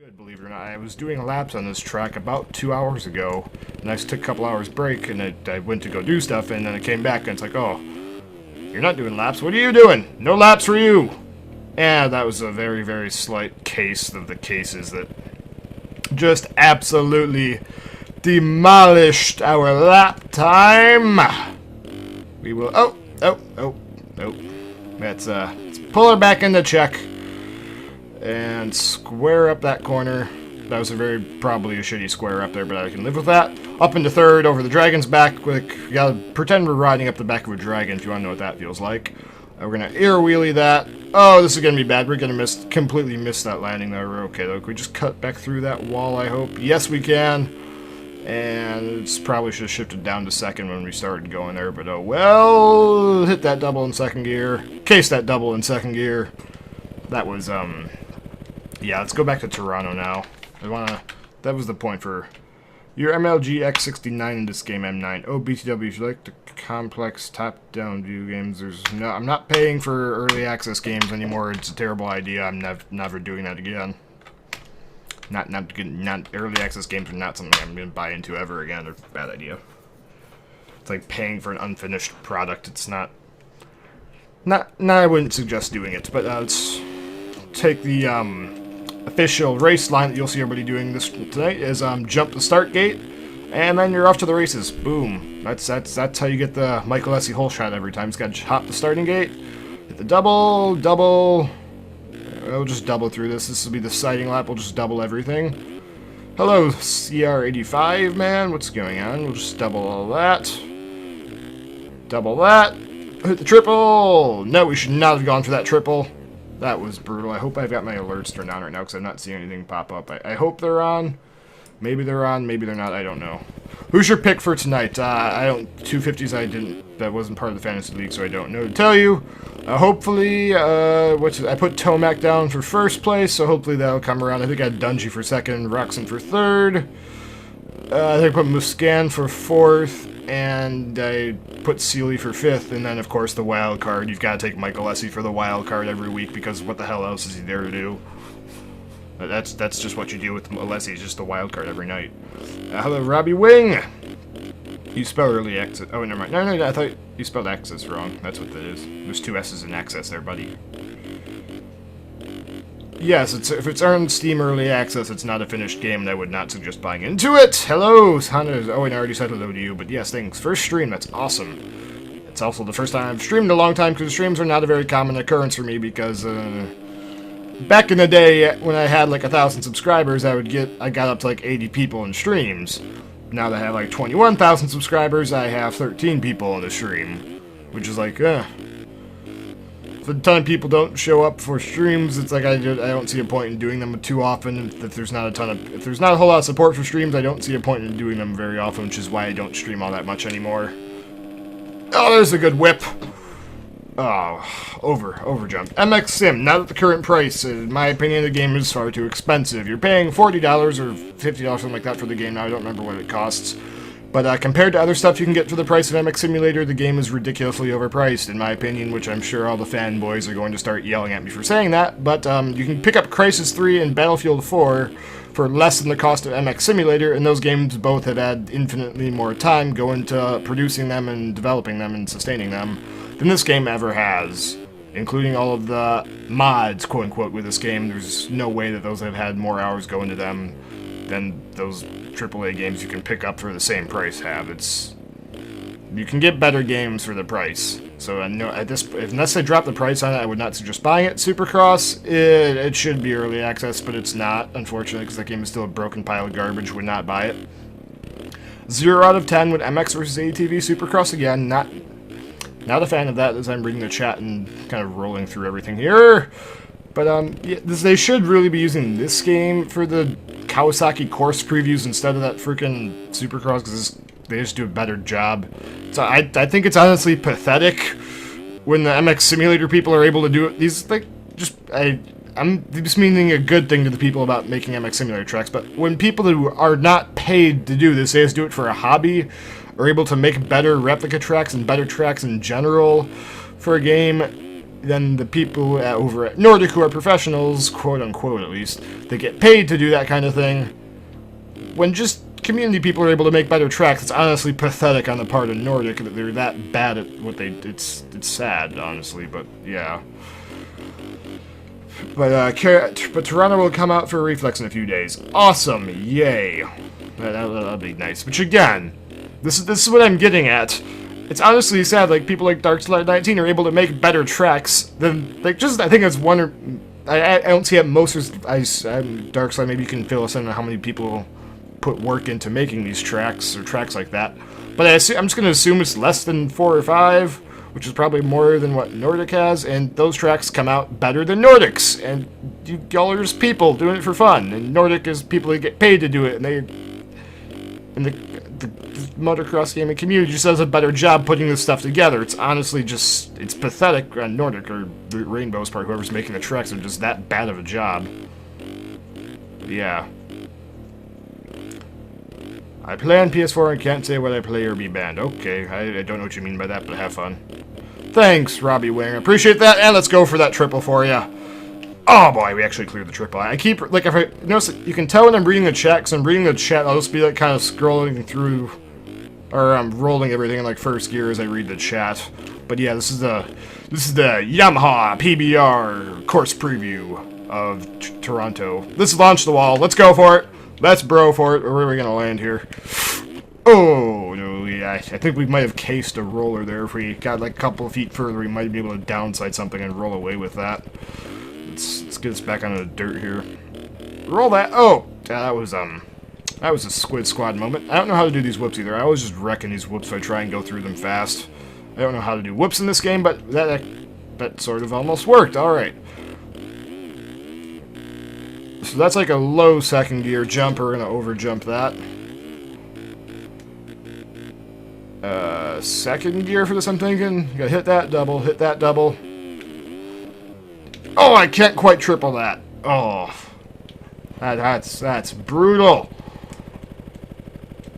Good, believe it or not. I was doing laps on this track about 2 hours ago, and I took a couple hours break, and I went to go do stuff, and then I came back, and it's like, oh, you're not doing laps. What are you doing? No laps for you. And that was a very, very slight case of the cases that just absolutely demolished our lap time. We will. Oh. Let's pull her back into check and square up that corner. That was probably a shitty square up there, but I can live with that. Up into third, over the dragon's back. Quick, you gotta pretend we're riding up the back of a dragon if you wanna know what that feels like. We're gonna air wheelie that. Oh, this is gonna be bad. We're gonna completely miss that landing there. We're okay though. Can we just cut back through that wall, I hope? Yes, we can. And it's probably should have shifted down to second when we started going there, but oh well. Hit that double in second gear. Case that double in second gear. That was, yeah, let's go back to Toronto now. That was the point for your MLG X69 in this game, M9. Oh, BTW, if you like the complex top-down view games, I'm not paying for early access games anymore. It's a terrible idea. I'm never doing that again. Not early access games are not something I'm going to buy into ever again. They're a bad idea. It's like paying for an unfinished product. It's not, I wouldn't suggest doing it, but let's take the official race line that you'll see everybody doing this tonight is jump the start gate, and then you're off to the races. Boom. That's how you get the Michael Essie hole shot every time. It's got to hop the starting gate, hit the double. We'll just double through this. This will be the sighting lap. We'll just double everything. Hello, CR85 man. What's going on? We'll just double all that. Double that. Hit the triple. No, we should not have gone for that triple. That was brutal. I hope I've got my alerts turned on right now because I'm not seeing anything pop up. I hope they're on. Maybe they're on. Maybe they're not. I don't know. Who's your pick for tonight? 250s I didn't. That wasn't part of the fantasy league, so I don't know to tell you. Hopefully, I put Tomac down for first place, so hopefully that'll come around. I think I had Dungy for second, Roxon for third. I think I put Muscan for fourth, and I put Sealy for fifth, and then of course the wild card. You've got to take Michael Essie for the wild card every week because what the hell else is he there to do? That's just what you do with Alessi, just the wild card every night. Hello, Robbie Wing! You spell early access. Oh, never mind. No, I thought you spelled access wrong. That's what that is. There's two S's in access there, buddy. Yes, if it's earned Steam early access, it's not a finished game, and I would not suggest buying into it. Hello, Hana. Oh, and I already said hello to you, but yes, thanks. First stream, that's awesome. It's also the first time I've streamed in a long time, because streams are not a very common occurrence for me, because, back in the day, when I had like 1,000 subscribers, I got up to like 80 people in streams. Now that I have like 21,000 subscribers, I have 13 people in the stream. Which is like, if a ton of people don't show up for streams, it's like I don't see a point in doing them too often. If there's not a whole lot of support for streams, I don't see a point in doing them very often, which is why I don't stream all that much anymore. Oh, there's a good whip. Oh, over jump. MX Sim, not at the current price. In my opinion, the game is far too expensive. You're paying $40 or $50, something like that for the game now. I don't remember what it costs. But compared to other stuff you can get for the price of MX Simulator, the game is ridiculously overpriced, in my opinion, which I'm sure all the fanboys are going to start yelling at me for saying that. But you can pick up Crysis 3 and Battlefield 4 for less than the cost of MX Simulator, and those games both have had infinitely more time go into producing them and developing them and sustaining them than this game ever has, including all of the mods, quote-unquote, with this game. There's no way that those have had more hours go into them than those AAA games you can pick up for the same price have. You can get better games for the price. So unless they drop the price on it, I would not suggest buying it. Supercross, it should be early access, but it's not, unfortunately, because that game is still a broken pile of garbage. Would not buy it. 0 out of 10 with MX versus ATV Supercross again. Not a fan of that as I'm reading the chat and kind of rolling through everything here. But, yeah, they should really be using this game for the Kawasaki course previews instead of that freaking Supercross, because they just do a better job. So I think it's honestly pathetic when the MX Simulator people are able to do it. I'm just meaning a good thing to the people about making MX Simulator tracks, but when people who are not paid to do this, they just do it for a hobby, are able to make better replica tracks and better tracks in general for a game, then the people over at Nordic who are professionals, quote unquote at least, they get paid to do that kind of thing. When just community people are able to make better tracks, it's honestly pathetic on the part of Nordic that they're that bad at what they. It's sad, honestly, but yeah. But Toronto will come out for a reflex in a few days. Awesome, yay. That'll be nice. Which again, this is what I'm getting at. It's honestly sad, like, people like Darkslide 19 are able to make better tracks than, like, just, I think it's one or, I don't see it most, Darkslide, maybe you can fill us in on how many people put work into making these tracks, or tracks like that. But I'm just going to assume it's less than 4 or 5, which is probably more than what Nordic has, and those tracks come out better than Nordic's, and y'all are just people doing it for fun, and Nordic is people that get paid to do it, and the motocross gaming community just does a better job putting this stuff together. It's honestly just, it's pathetic on Nordic, or Rainbow's part, whoever's making the tracks, are just that bad of a job. Yeah. I play on PS4 and can't say what I play or be banned. Okay, I don't know what you mean by that, but have fun. Thanks, Robbie Wing. Appreciate that, and let's go for that triple for you. Oh boy, we actually cleared the triple. I keep, like, if I notice, you can tell when I'm reading the chat, because I'm reading the chat, I'll just be, like, kind of scrolling through, or I'm rolling everything in, like, first gear as I read the chat. But yeah, this is the Yamaha PBR course preview of Toronto. This is Launch the Wall. Let's go for it. Let's bro for it. Where are we gonna land here? Oh, no, yeah, I think we might have cased a roller there. If we got, like, a couple of feet further, we might be able to downside something and roll away with that. Let's get us back onto the dirt here. Roll that. Oh, that was a Squid Squad moment. I don't know how to do these whoops either. I always just wrecking these whoops if I try and go through them fast. I don't know how to do whoops in this game, but that sort of almost worked. All right. So that's like a low second gear jump. We're gonna over jump that. Second gear for this, I'm thinking. You gotta hit that double, hit that double. Oh, I can't quite triple that. Oh, that's brutal.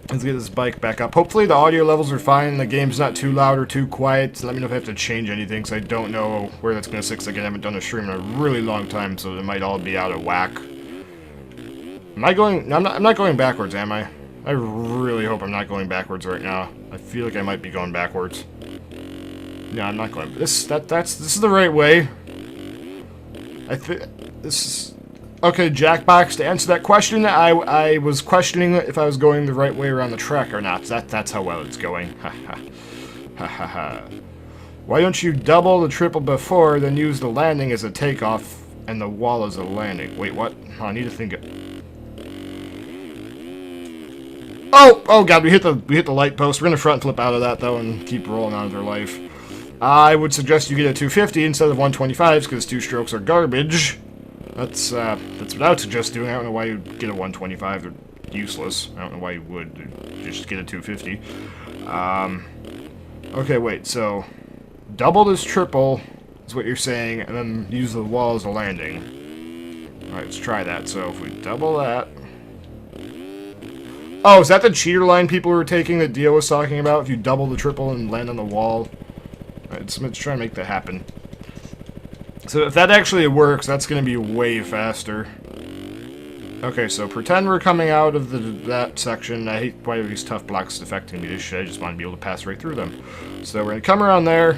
Let's get this bike back up. Hopefully the audio levels are fine. The game's not too loud or too quiet. So let me know if I have to change anything, because I don't know where that's going to sit. Again, I haven't done a stream in a really long time, so it might all be out of whack. Am I going? No, I'm not going backwards, am I? I really hope I'm not going backwards right now. I feel like I might be going backwards. No, I'm not going. This is the right way. I think this is okay. Jackbox, to answer that question, I was questioning if I was going the right way around the track or not. That's how well it's going. Ha ha ha ha ha. Why don't you double the triple before, then use the landing as a takeoff and the wall as a landing? Wait, what? Oh, I need to think of. Oh god, we hit the light post. We're gonna front flip out of that though and keep rolling on with our life. I would suggest you get a 250 instead of 125s, because two strokes are garbage. That's what I would suggest doing. I don't know why you'd get a 125. They're useless. I don't know why you would. Just get a 250. Okay, wait. So double this triple is what you're saying, and then use the wall as a landing. All right, let's try that. So if we double that. Oh, is that the cheater line people were taking that Dio was talking about? If you double the triple and land on the wall. Alright, let's try and make that happen. So if that actually works, that's going to be way faster. Okay, so pretend we're coming out of that section. I hate why these tough blocks affecting me. I just want to be able to pass right through them. So we're going to come around there,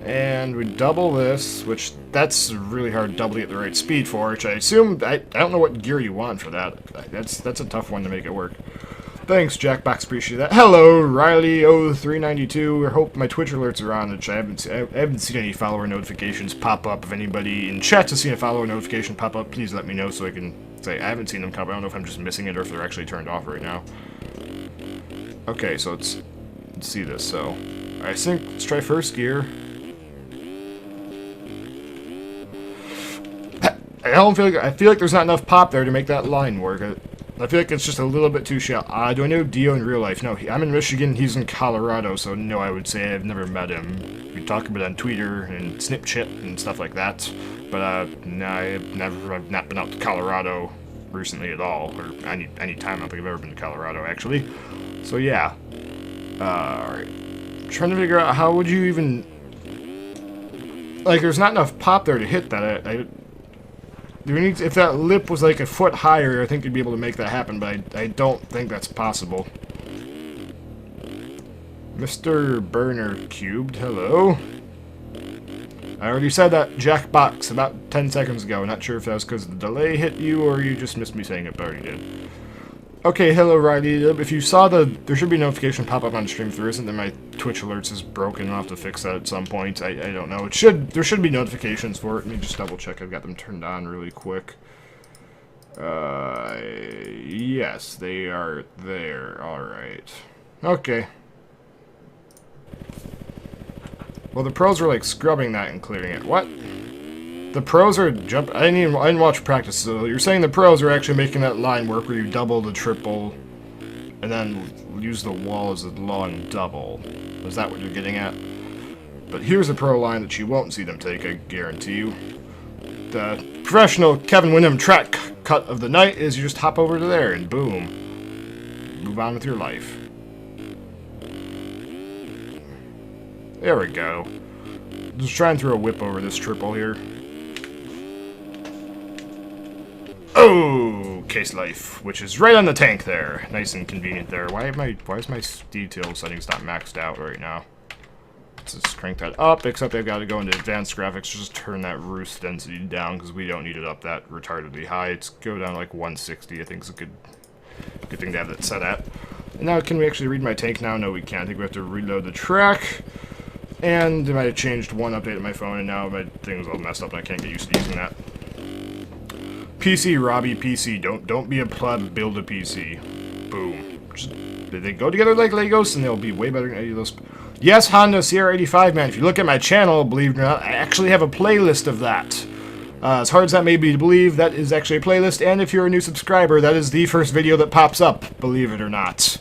and we double this, which that's really hard double to get the right speed for, which I assume, I don't know what gear you want for that. That's a tough one to make it work. Thanks, Jackbox, appreciate that. Hello, Riley0392. I hope my Twitch alerts are on, which I haven't seen any follower notifications pop up. If anybody in chat has seen a follower notification pop up, please let me know so I can say I haven't seen them come up. I don't know if I'm just missing it or if they're actually turned off right now. Okay, so let's see this. So, I think let's try first gear. I feel like there's not enough pop there to make that line work. I feel like it's just a little bit too shallow. Do I know Dio in real life? No, I'm in Michigan, he's in Colorado, so no, I would say I've never met him. We talk about it on Twitter and Snapchat and stuff like that, but no, I've not been out to Colorado recently at all, or any time. I don't think I've ever been to Colorado, actually. So yeah. Alright. Trying to figure out how would you even... like, there's not enough pop there to hit that. If that lip was like a foot higher, I think you'd be able to make that happen, but I don't think that's possible. Mr. Burner Cubed, hello. I already said that Jackbox about 10 seconds ago. Not sure if that was because the delay hit you or you just missed me saying it, but I already did. Okay, hello Riley. If you saw there should be a notification pop up on stream. If there isn't, then my Twitch alerts is broken. I'll have to fix that at some point. I don't know. There should be notifications for it. Let me just double check. I've got them turned on really quick. Yes, they are there. Alright. Okay. Well, the pros are like scrubbing that and clearing it. What? The pros are I didn't watch practice, so you're saying the pros are actually making that line work where you double the triple and then use the wall as a long double. Is that what you're getting at? But here's a pro line that you won't see them take, I guarantee you. The professional Kevin Wyndham track cut of the night is you just hop over to there and boom. Move on with your life. There we go. Just try and throw a whip over this triple here. Oh, case life, which is right on the tank there. Nice and convenient there. Why is my detail settings not maxed out right now? Let's just crank that up, except I've got to go into advanced graphics, just turn that roof density down, because we don't need it up that retardedly high. It's go down to like 160, I think is a good thing to have that set at. And now, can we actually read my tank now? No, we can't. I think we have to reload the track. And I might have changed one update on my phone, and now my thing's all messed up, and I can't get used to using that. PC, Robbie, PC. Don't be a pleb, build a PC. Boom. They go together like Legos, and they'll be way better than any of those. Yes, Honda Sierra 85, man. If you look at my channel, believe it or not, I actually have a playlist of that. As hard as that may be to believe, that is actually a playlist, and if you're a new subscriber, that is the first video that pops up, believe it or not.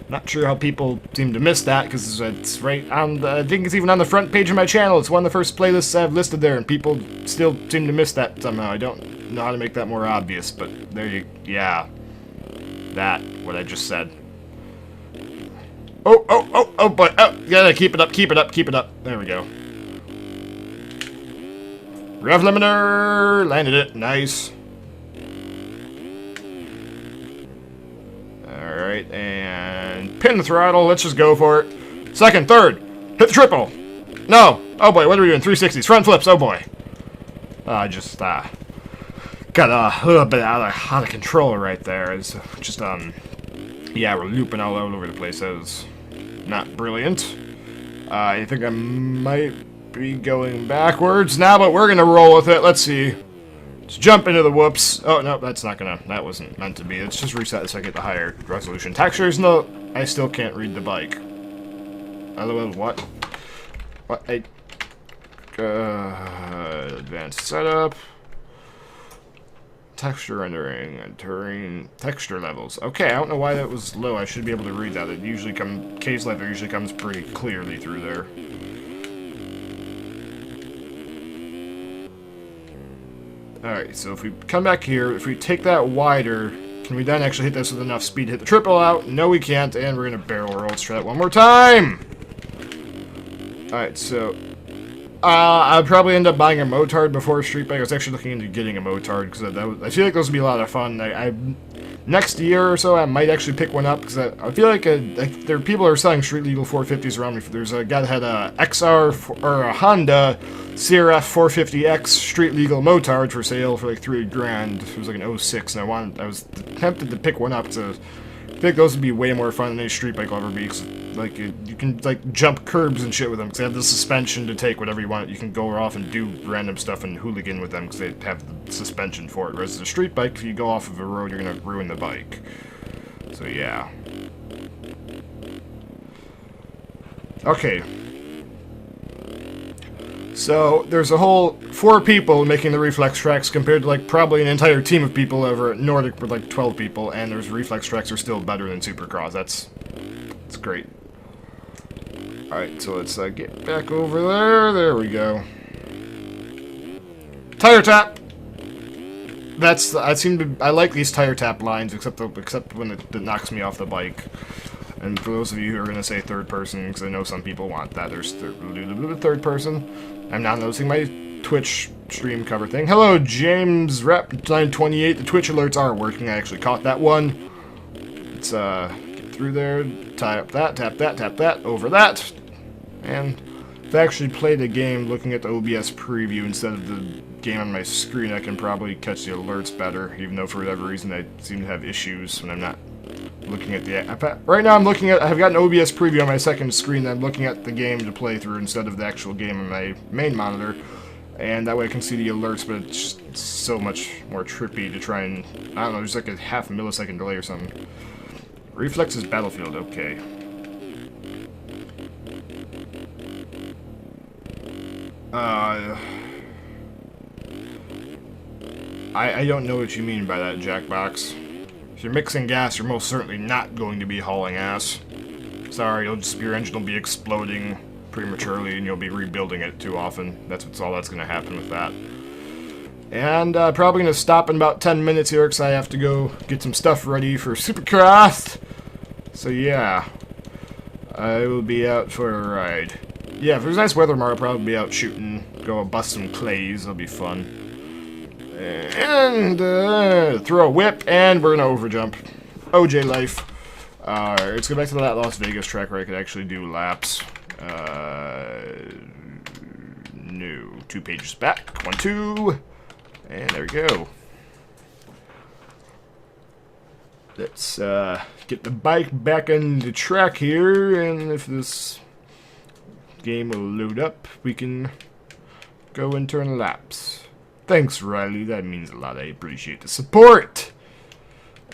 Not sure how people seem to miss that, because it's right on the, I think it's even on the front page of my channel. It's one of the first playlists I've listed there, and people still seem to miss that somehow. I don't know how to make that more obvious, but there you, yeah. That, what I just said. Oh, boy, oh, gotta keep it up, keep it up, keep it up. There we go. Rev limiter, landed it, nice. Alright, and pin the throttle, let's just go for it. Second, third, hit the triple. No, oh boy, what are we doing, 360s, front flips, oh boy. I just, got a little bit out of control right there. It's just, yeah, we're looping all over the place. That was not brilliant. I think I might be going backwards now, but we're gonna roll with it. Let's see. Let's jump into the whoops. Oh, no, that's not gonna, that wasn't meant to be. Let's just reset this so I get the higher resolution textures. No, I still can't read the bike. Otherwise, what? What? Advanced setup. Texture rendering and terrain texture levels. Okay, I don't know why that was low. I should be able to read that. It usually case life usually comes pretty clearly through there. Alright, so if we come back here, if we take that wider, can we then actually hit this with enough speed to hit the triple out? No, we can't, and we're gonna barrel roll. Let's try that one more time! Alright, so I'll probably end up buying a motard before Street Bike. I was actually looking into getting a motard because I feel like those would be a lot of fun. Next year or so, I might actually pick one up because I feel like there are people who are selling street legal 450s around me. There's a guy that had a XR or a Honda CRF 450X street legal motard for sale for like $3 grand. It was like an 06, and I was tempted to pick one up because I feel like those would be way more fun than any street bike will ever be. Cause, like, you can like jump curbs and shit with them because they have the suspension to take whatever you want. You can go off and do random stuff and hooligan with them because they have the suspension for it. Whereas the street bike, if you go off of a road, you're gonna ruin the bike. So yeah. Okay. So there's a whole 4 people making the reflex tracks compared to like probably an entire team of people over at Nordic with like 12 people, and there's reflex tracks are still better than Supercross. That's great. Alright, so let's get back over there. There we go. Tire tap! I like these tire tap lines, except when it knocks me off the bike. And for those of you who are going to say third person, because I know some people want that, there's third person. I'm not noticing my Twitch stream cover thing. Hello, James Rep 928. The Twitch alerts are working. I actually caught that one. Let's get through there, tie up that, tap that, over that. And if I actually played a game looking at the OBS preview instead of the game on my screen, I can probably catch the alerts better, even though for whatever reason I seem to have issues when I'm not looking at the app. Right now I've got an OBS preview on my second screen and I'm looking at the game to play through instead of the actual game on my main monitor. And that way I can see the alerts, but it's so much more trippy to try and, I don't know, there's like a half millisecond delay or something. Reflex is Battlefield, okay. I don't know what you mean by that, Jackbox. If you're mixing gas, you're most certainly not going to be hauling ass. Sorry, your engine will be exploding prematurely and you'll be rebuilding it too often. That's all that's going to happen with that. And probably going to stop in about 10 minutes here because I have to go get some stuff ready for Supercross. So yeah, I will be out for a ride. Yeah, if there's nice weather tomorrow, I'll probably be out shooting, go bust some clays, it'll be fun. And throw a whip, and we're gonna overjump. OJ life. Let's go back to that Las Vegas track where I could actually do laps. No, 2 pages back. 1, 2, and there we go. Let's get the bike back on the track here, and if this game will load up, we can go and turn laps. Thanks, Riley. That means a lot. I appreciate the support.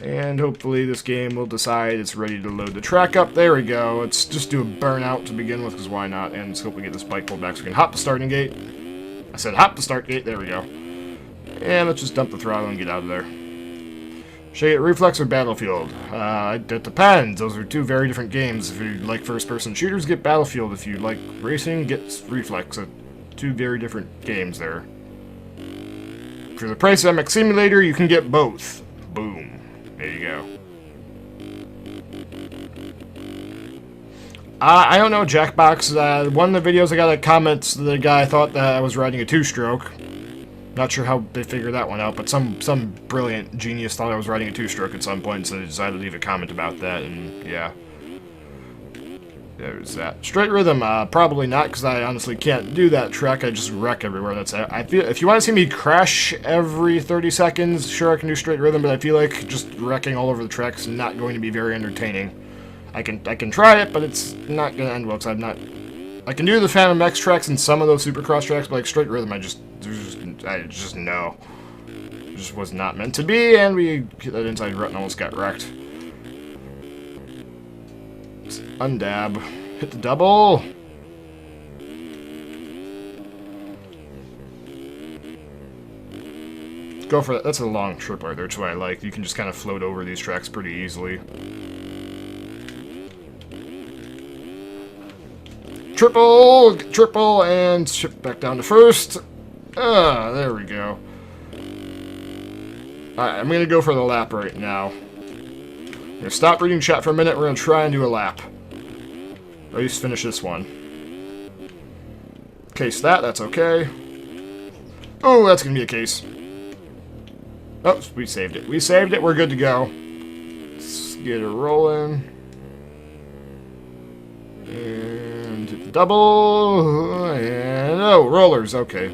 And hopefully this game will decide it's ready to load the track up. There we go. Let's just do a burnout to begin with, because why not? And let's hope we get this bike pulled back so we can hop the starting gate. I said hop the start gate. There we go. And let's just dump the throttle and get out of there. Should I get Reflex or Battlefield? It depends. Those are two very different games. If you like first-person shooters, get Battlefield. If you like racing, get Reflex. Two very different games there. For the price of MX Simulator, you can get both. Boom. There you go. I don't know, Jackbox. One of the videos I got a comment that the guy thought that I was riding a two-stroke. Not sure how they figured that one out, but some brilliant genius thought I was riding a two-stroke at some point, so they decided to leave a comment about that, and yeah. There's that. Straight rhythm, probably not, because I honestly can't do that track. I just wreck everywhere. I feel if you want to see me crash every 30 seconds, sure I can do straight rhythm, but I feel like just wrecking all over the track is not going to be very entertaining. I can try it, but it's not going to end well, because I can do the Phantom X tracks and some of those Supercross tracks, but like straight rhythm, I just know. It just was not meant to be, and we hit that inside rut and almost got wrecked. Undab. Hit the double. Go for that. That's a long trip right there. That's what I like. You can just kind of float over these tracks pretty easily. Triple, and ship back down to first. There we go. Alright, I'm gonna go for the lap right now. I'm gonna stop reading chat for a minute. We're gonna try and do a lap. Or at least finish this one. Case that's okay. Oh, that's gonna be a case. Oh, we saved it. We saved it. We're good to go. Let's get it rolling. And hit the double. And oh, rollers. Okay.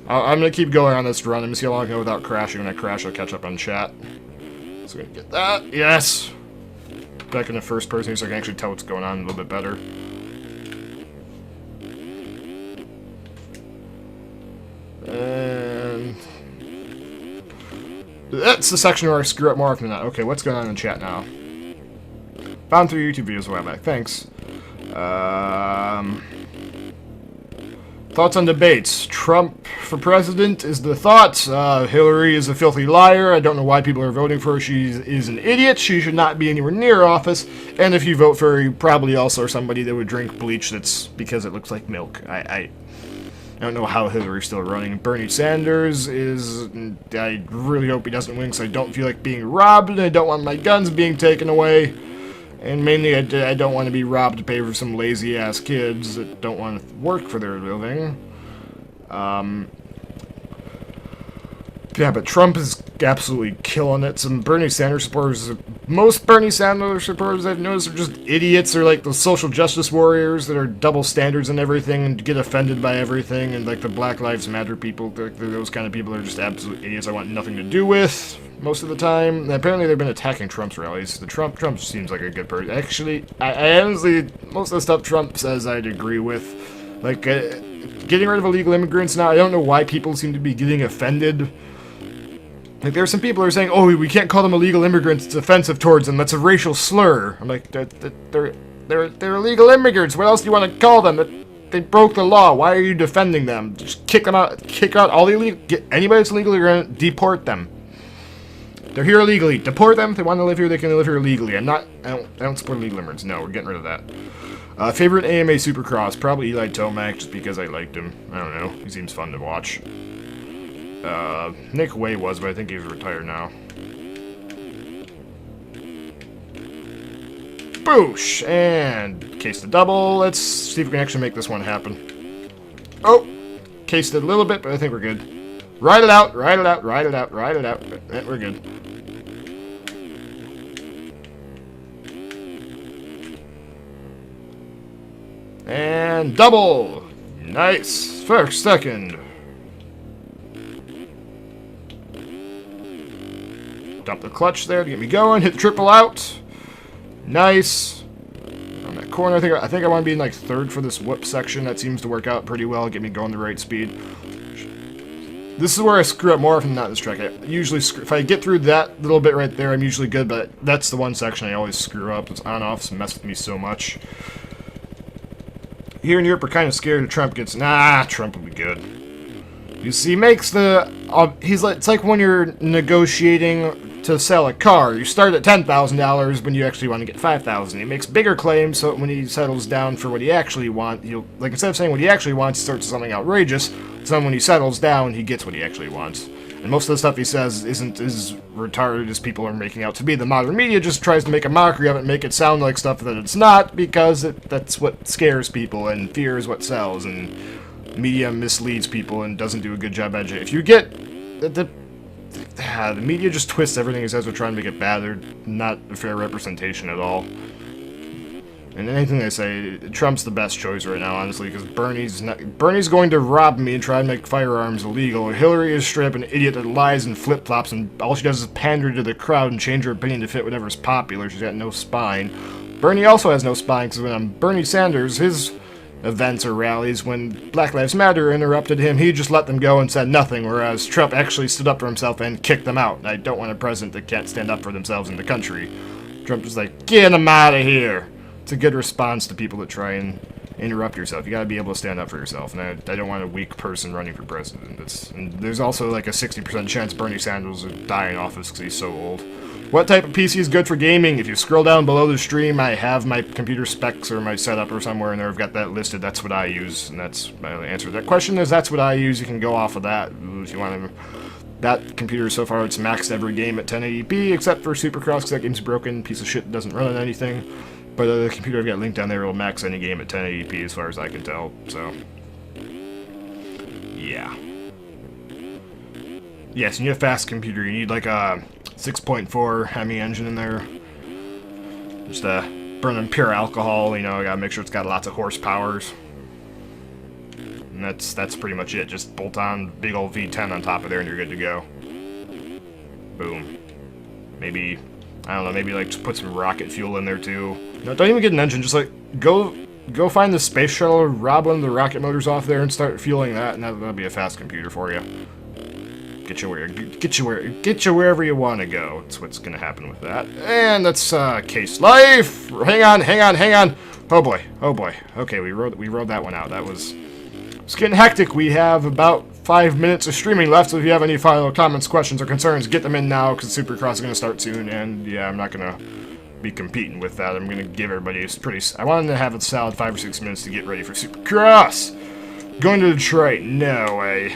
I'm gonna keep going on this run. I'm gonna see how long I can go without crashing. When I crash, I'll catch up on chat. So we're gonna get that. Yes. Back in the first person so I can actually tell what's going on a little bit better. And that's the section where I screw up more often than not. Okay, what's going on in chat now? Found 3 YouTube videos a while back. Thanks. Thoughts on debates. Trump for president is the thought. Hillary is a filthy liar. I don't know why people are voting for her. She is an idiot. She should not be anywhere near office. And if you vote for her, you probably also are somebody that would drink bleach that's because it looks like milk. I don't know how Hillary's still running. Bernie Sanders is... I really hope he doesn't win because I don't feel like being robbed and I don't want my guns being taken away. And mainly, I don't want to be robbed to pay for some lazy-ass kids that don't want to work for their living. Yeah, but Trump is absolutely killing it. Some Bernie Sanders supporters, most Bernie Sanders supporters I've noticed are just idiots. They're like the social justice warriors that are double standards and everything and get offended by everything. And like the Black Lives Matter people, those kind of people are just absolute idiots I want nothing to do with most of the time. And apparently they've been attacking Trump's rallies. Trump seems like a good person. Actually, I honestly, most of the stuff Trump says I'd agree with. Like, getting rid of illegal immigrants now, I don't know why people seem to be getting offended. Like, there are some people who are saying, oh, we can't call them illegal immigrants, it's offensive towards them, that's a racial slur. I'm like, they're illegal immigrants, what else do you want to call them? They broke the law, why are you defending them? Just kick them out, kick out all the illegal, get anybody that's illegally immigrant, deport them. They're here illegally, deport them, if they want to live here, they can live here illegally. I don't support illegal immigrants, no, we're getting rid of that. Favorite AMA Supercross, probably Eli Tomac, just because I liked him. I don't know, he seems fun to watch. Nick Way was, but I think he's retired now. Boosh! And case the double. Let's see if we can actually make this one happen. Oh! Cased it a little bit, but I think we're good. Ride it out, ride it out, ride it out, ride it out. We're good. And double! Nice! First, second. Dump the clutch there to get me going. Hit the triple out. Nice. On that corner, I think I want to be in like third for this whoop section. That seems to work out pretty well. Get me going the right speed. This is where I screw up more often than not this track. I usually if I get through that little bit right there, I'm usually good. But that's the one section I always screw up. It's on-offs mess with me so much. Here in Europe, we're kind of scared if Trump gets. Nah, Trump will be good. You see, he makes the. It's like when you're negotiating to sell a car. You start at $10,000 when you actually want to get $5,000. He makes bigger claims, so when he settles down for what he actually wants, like instead of saying what he actually wants, he starts with something outrageous. So when he settles down, he gets what he actually wants. And most of the stuff he says isn't as retarded as people are making out to be. The modern media just tries to make a mockery of it and make it sound like stuff that it's not, because that's what scares people, and fear is what sells, and media misleads people and doesn't do a good job educating. If you get the media just twists everything he says. We're trying to make it bad. They're not a fair representation at all. And anything they say, Trump's the best choice right now, honestly, because Bernie's going to rob me and try and make firearms illegal. Hillary is straight up an idiot that lies and flip-flops, and all she does is pander to the crowd and change her opinion to fit whatever's popular. She's got no spine. Bernie also has no spine, because when I'm Bernie Sanders, his events or rallies, when Black Lives Matter interrupted him, he just let them go and said nothing, whereas Trump actually stood up for himself and kicked them out. I don't want a president that can't stand up for themselves in the country. Trump was like, get them out of here. It's a good response to people that try and interrupt yourself. You gotta be able to stand up for yourself, and I don't want a weak person running for president. And there's also like a 60% chance Bernie Sanders will die in office because he's so old. What type of PC is good for gaming? If you scroll down below the stream, I have my computer specs or my setup or somewhere in there. I've got that listed. That's what I use, and that's my answer to that question. Is that's what I use. You can go off of that if you want to. That computer so far, it's maxed every game at 1080p except for Supercross because that game's broken. Piece of shit, doesn't run on anything. But the computer I've got linked down there will max any game at 1080p as far as I can tell. So yeah. Yes, you need a fast computer. You need like a 6.4 Hemi engine in there. Just burning pure alcohol, you know, gotta make sure it's got lots of horsepowers. And that's pretty much it. Just bolt on big old V10 on top of there and you're good to go. Boom. Maybe, I don't know, maybe like just put some rocket fuel in there too. No, don't even get an engine, just like go find the space shuttle, rob one of the rocket motors off there and start fueling that, and that'll be a fast computer for you. Get you wherever you want to go. That's what's gonna happen with that. And that's case life. Hang on. Oh boy. Okay, we rode that one out. It's getting hectic. We have about 5 minutes of streaming left, so if you have any final comments, questions, or concerns, get them in now, because Supercross is gonna start soon, and yeah, I'm not gonna be competing with that. I'm gonna give everybody I wanted to have a solid 5 or 6 minutes to get ready for Supercross. Going to Detroit? No way.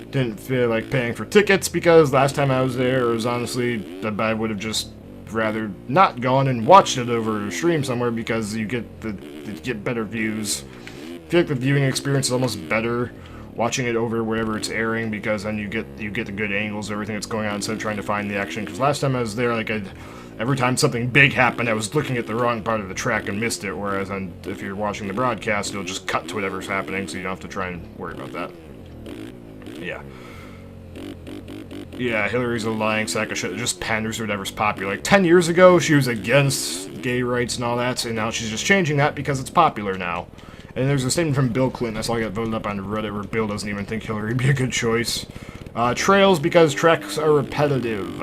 Didn't feel like paying for tickets because last time I was there, it was honestly, I would have just rather not gone and watched it over a stream somewhere because you get better views. I feel like the viewing experience is almost better watching it over wherever it's airing, because then you get the good angles, everything that's going on, instead of trying to find the action. Because last time I was there, like, every time something big happened, I was looking at the wrong part of the track and missed it, whereas if you're watching the broadcast, it'll just cut to whatever's happening, so you don't have to try and worry about that. Yeah. Yeah, Hillary's a lying sack of shit that just panders to whatever's popular. Like, 10 years ago, she was against gay rights and all that, and now she's just changing that because it's popular now. And there's a statement from Bill Clinton, that's all I got voted up on Reddit, where Bill doesn't even think Hillary would be a good choice. Trails, because treks are repetitive.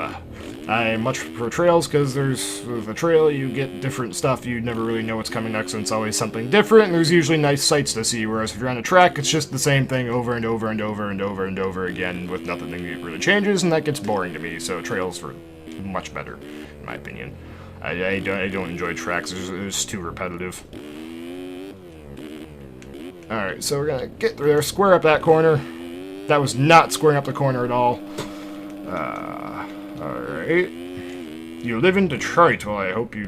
I much prefer trails, because with a trail, you get different stuff, you never really know what's coming next, and it's always something different, and there's usually nice sights to see, whereas if you're on a track, it's just the same thing over and over and over and over and over again, with nothing that really changes, and that gets boring to me, so trails are much better, in my opinion. I don't enjoy tracks, it's too repetitive. Alright, so we're gonna get through there, square up that corner. That was not squaring up the corner at all. Alright. You live in Detroit. Well, I hope you...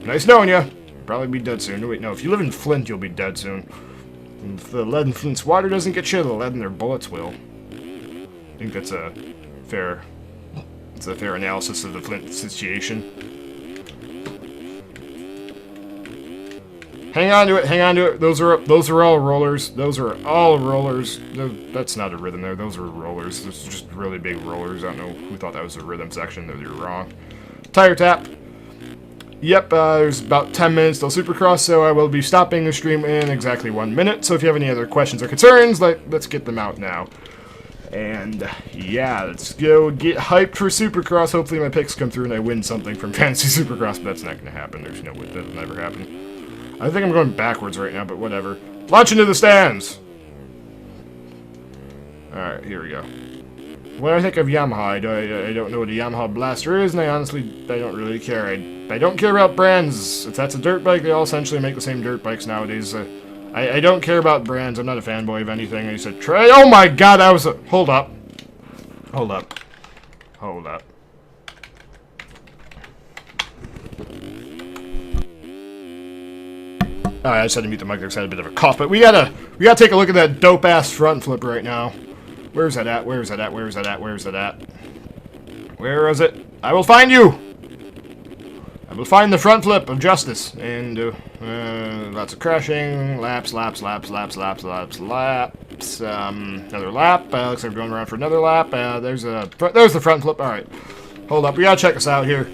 Nice knowing you. You'll probably be dead soon. No, wait, no. If you live in Flint, you'll be dead soon. If the lead in Flint's water doesn't get you, the lead in their bullets will. I think that's a fair... It's a fair analysis of the Flint situation. Hang on to it, hang on to it. Those are all rollers. Those are all rollers. That's not a rhythm there. Those are rollers. Those are just really big rollers. I don't know who thought that was a rhythm section. You're wrong. Tire tap. Yep, there's about 10 minutes till Supercross, so I will be stopping the stream in exactly 1 minute. So if you have any other questions or concerns, let's get them out now. And yeah, let's go get hyped for Supercross. Hopefully my picks come through and I win something from Fantasy Supercross, but that's not going to happen. There's no way that'll never happen. I think I'm going backwards right now, but whatever. Launch into the stands! Alright, here we go. When I think of Yamaha, I don't know what a Yamaha Blaster is, and I don't really care. I don't care about brands. If that's a dirt bike, they all essentially make the same dirt bikes nowadays. I don't care about brands. I'm not a fanboy of anything. I said, oh my god, that was a... Hold up. Hold up. Hold up. Alright, I just had to mute the mic because I had a bit of a cough, but we gotta take a look at that dope-ass front flip right now. Where's that at? Where's that at? Where's that at? Where's that at? Where is it? I will find you! I will find the front flip of justice. And, lots of crashing. Laps. Another lap. Looks like we're going around for another lap. There's the front flip. Alright. Hold up. We gotta check this out here.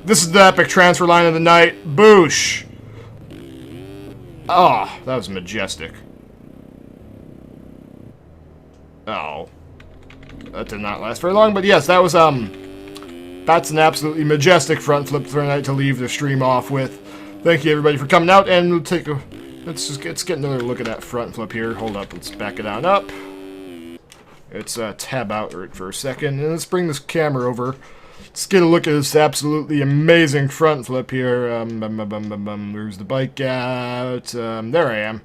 This is the epic transfer line of the night. Boosh! Oh, that was majestic. Oh. That did not last very long, but yes, that was, that's an absolutely majestic front flip for tonight to leave the stream off with. Thank you, everybody, for coming out, and we'll take a... Let's get another look at that front flip here. Hold up, let's back it on up. Let's, tab out for a second, and let's bring this camera over. Let's get a look at this absolutely amazing front flip here. Where's the bike at? There I am.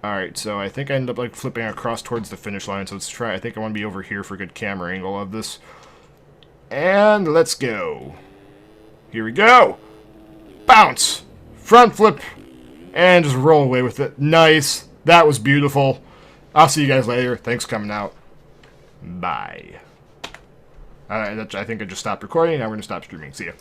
Alright, so I think I ended up like flipping across towards the finish line, so let's try. I think I want to be over here for a good camera angle of this. And let's go. Here we go. Bounce. Front flip. And just roll away with it. Nice. That was beautiful. I'll see you guys later. Thanks for coming out. Bye. I think I just stopped recording. Now we're going to stop streaming. See ya.